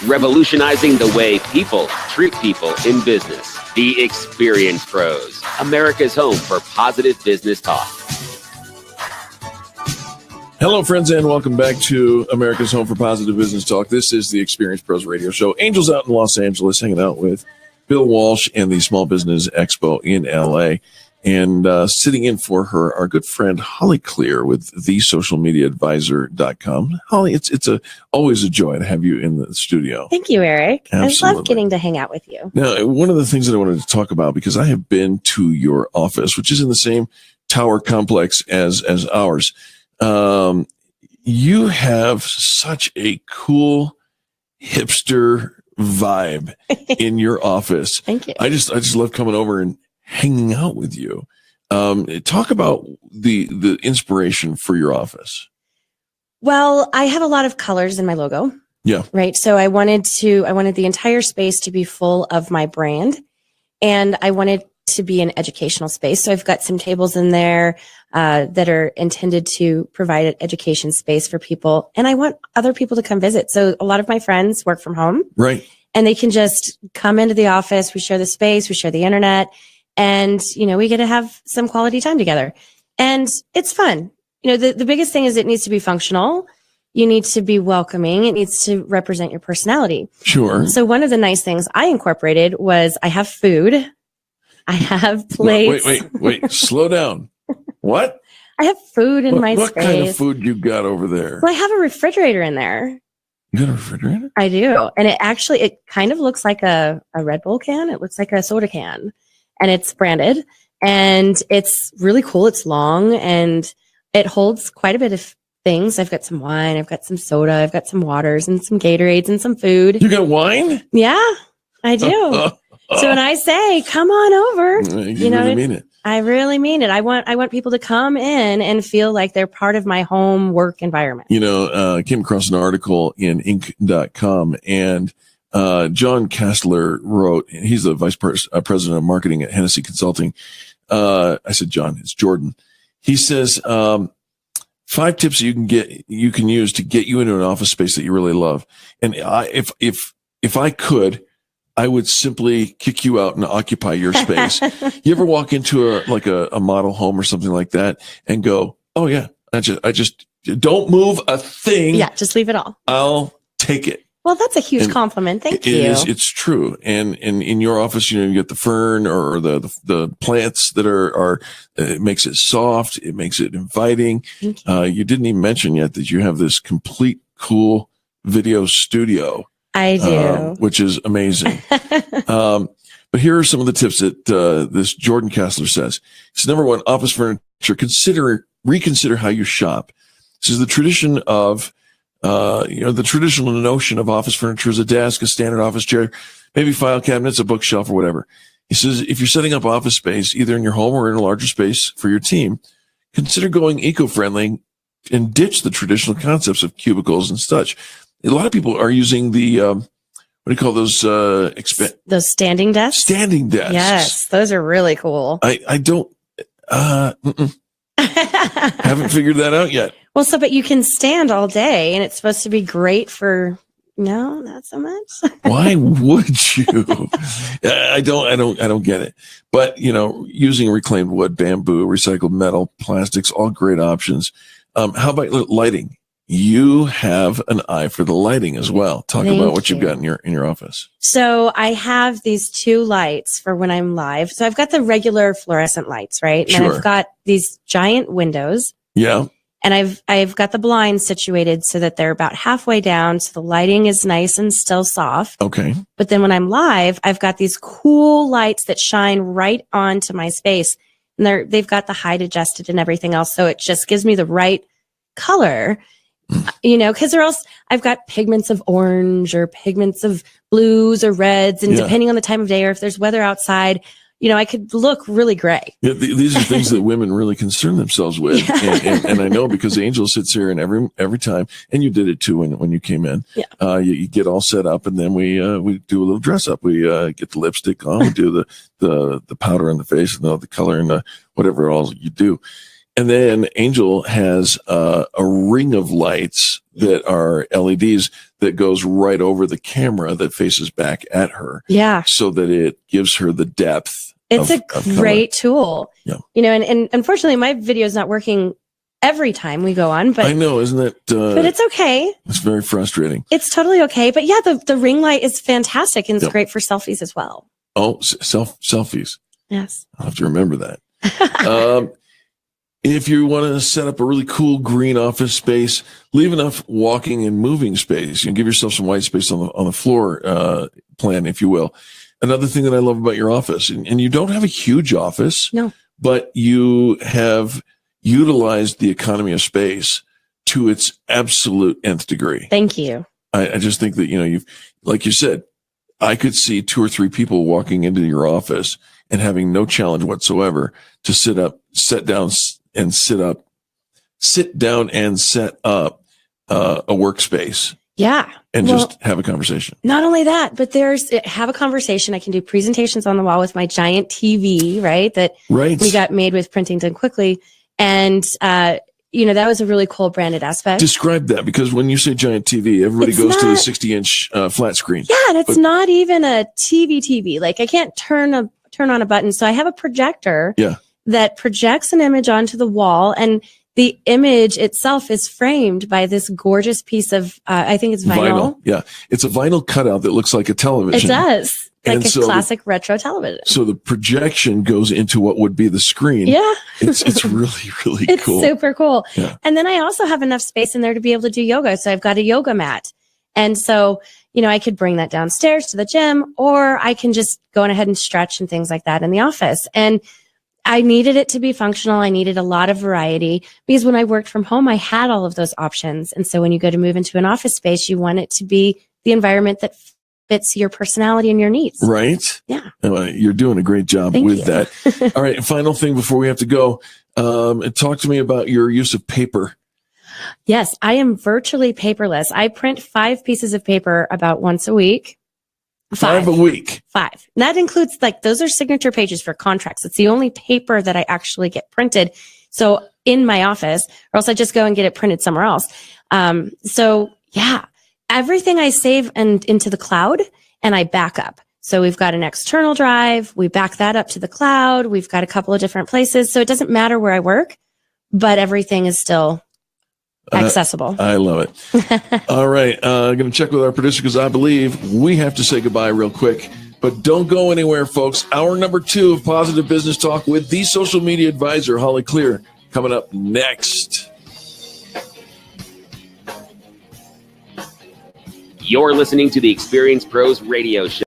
revolutionizing the way people treat people in business. The Experience Pros, America's home for positive business talk. Hello, friends, and welcome back to America's Home for Positive Business Talk. This is the Experience Pros Radio Show. Angel's out in Los Angeles hanging out with Bill Walsh and the Small Business Expo in L.A. And sitting in for her, our good friend Holly Clear with thesocialmediaadvisor.com. Holly, it's always a joy to have you in the studio. Thank you, Eric. Absolutely. I love getting to hang out with you. Now, one of the things that I wanted to talk about, because I have been to your office, which is in the same tower complex as ours. You have such a cool hipster vibe in your office. Thank you. I just love coming over and hanging out with you. Talk about the inspiration for your office. Well, I have a lot of colors in my logo. Yeah. Right. So I wanted the entire space to be full of my brand, and I wanted to be an educational space. So I've got some tables in there that are intended to provide an education space for people. And I want other people to come visit. So a lot of my friends work from home. Right. And they can just come into the office. We share the space, we share the internet, and, we get to have some quality time together. And it's fun. The biggest thing is it needs to be functional. You need to be welcoming. It needs to represent your personality. Sure. So one of the nice things I incorporated was I have food. I have plates. Wait. Slow down. What? I have food in my space. What kind of food you got over there? Well, I have a refrigerator in there. You got a refrigerator? I do. And it kind of looks like a Red Bull can. It looks like a soda can. And it's branded. And it's really cool. It's long and it holds quite a bit of things. I've got some wine. I've got some soda. I've got some waters and some Gatorades and some food. You got wine? Yeah, I do. So when I say, come on over, you really mean it. I really mean it. I want people to come in and feel like they're part of my home work environment. I came across an article in Inc.com, and John Kastler wrote, he's the vice president of marketing at Hennessy Consulting. I said, John, it's Jordan. He says, 5 tips you can use to get you into an office space that you really love. And if I could, I would simply kick you out and occupy your space. You ever walk into a model home or something like that and go, oh yeah, I just don't move a thing. Yeah. Just leave it all. I'll take it. Well, that's a huge compliment. Thank you. It's true. And in your office, you get the fern or the plants that are it makes it soft. It makes it inviting. You didn't even mention yet that you have this complete cool video studio. I do. Which is amazing. But here are some of the tips that this Jordan Kastler says. It's number 1, office furniture. Reconsider how you shop. This is the tradition of, the traditional notion of office furniture is a desk, a standard office chair, maybe file cabinets, a bookshelf, or whatever. He says, if you're setting up office space, either in your home or in a larger space for your team, consider going eco-friendly and ditch the traditional concepts of cubicles and such. A lot of people are using the, what do you call those? Those standing desks? Standing desks. Yes, those are really cool. I don't, haven't figured that out yet. Well, but you can stand all day and it's supposed to be great for, no, not so much. Why would you? I don't get it. But, using reclaimed wood, bamboo, recycled metal, plastics, all great options. How about lighting? You have an eye for the lighting as well. Talk about what you've got in your office. So I have these 2 lights for when I'm live. So I've got the regular fluorescent lights, right? And Sure. I've got these giant windows. Yeah. And I've got the blinds situated so that they're about halfway down. So the lighting is nice and still soft. Okay. But then when I'm live, I've got these cool lights that shine right onto my space. And they've got the height adjusted and everything else. So it just gives me the right color. Because I've got pigments of orange or pigments of blues or reds. And depending on the time of day or if there's weather outside, I could look really gray. Yeah, these are things that women really concern themselves with. Yeah. And I know because Angel sits here and every time, and you did it too when you came in, you get all set up and then we do a little dress up. We get the lipstick on, we do the powder on the face and the color and the whatever all you do. And then Angel has a ring of lights that are LEDs that goes right over the camera that faces back at her. Yeah. So that it gives her the depth. It's a great tool. Yeah. And unfortunately my video is not working every time we go on, but I know, isn't it? But it's okay. It's very frustrating. It's totally okay. But yeah, the ring light is fantastic and it's great for selfies as well. Oh, selfies. Yes. I'll have to remember that. If you want to set up a really cool green office space, leave enough walking and moving space. Give yourself some white space on the floor plan, if you will. Another thing that I love about your office, and you don't have a huge office, no, but you have utilized the economy of space to its absolute nth degree. Thank you. I just think that, you've, like you said, I could see 2 or 3 people walking into your office and having no challenge whatsoever to sit down and set up a workspace. Yeah. And just have a conversation. Not only that, but have a conversation. I can do presentations on the wall with my giant TV, right? That we got made with Printing Done Quickly. And, that was a really cool branded aspect. Describe that, because when you say giant TV, everybody goes to the 60-inch flat screen. Yeah, and it's not even a TV. Like I can't turn on a button. So I have a projector that projects an image onto the wall, and the image itself is framed by this gorgeous piece of, I think it's vinyl. Yeah. It's a vinyl cutout that looks like a television. It does. Like a classic retro television. So the projection goes into what would be the screen. Yeah. It's really, really cool. It's super cool. Yeah. And then I also have enough space in there to be able to do yoga. So I've got a yoga mat. And so, I could bring that downstairs to the gym, or I can just go ahead and stretch and things like that in the office. And I needed it to be functional. I needed a lot of variety, because when I worked from home, I had all of those options. And so when you go to move into an office space, you want it to be the environment that fits your personality and your needs. Right? Yeah. You're doing a great job with that. All right. Final thing before we have to go. Talk to me about your use of paper. Yes, I am virtually paperless. I print 5 pieces of paper about once a week. 5 a week. 5. And that includes those are signature pages for contracts. It's the only paper that I actually get printed. So in my office, or else I just go and get it printed somewhere else. So yeah, everything I save into the cloud and I back up. So we've got an external drive. We back that up to the cloud. We've got a couple of different places. So it doesn't matter where I work, but everything is still accessible. I love it. All right. I'm going to check with our producer, because I believe we have to say goodbye real quick. But don't go anywhere, folks. Hour number 2 of Positive Business Talk with the social media advisor, Holly Clear, coming up next. You're listening to the Experience Pros Radio Show.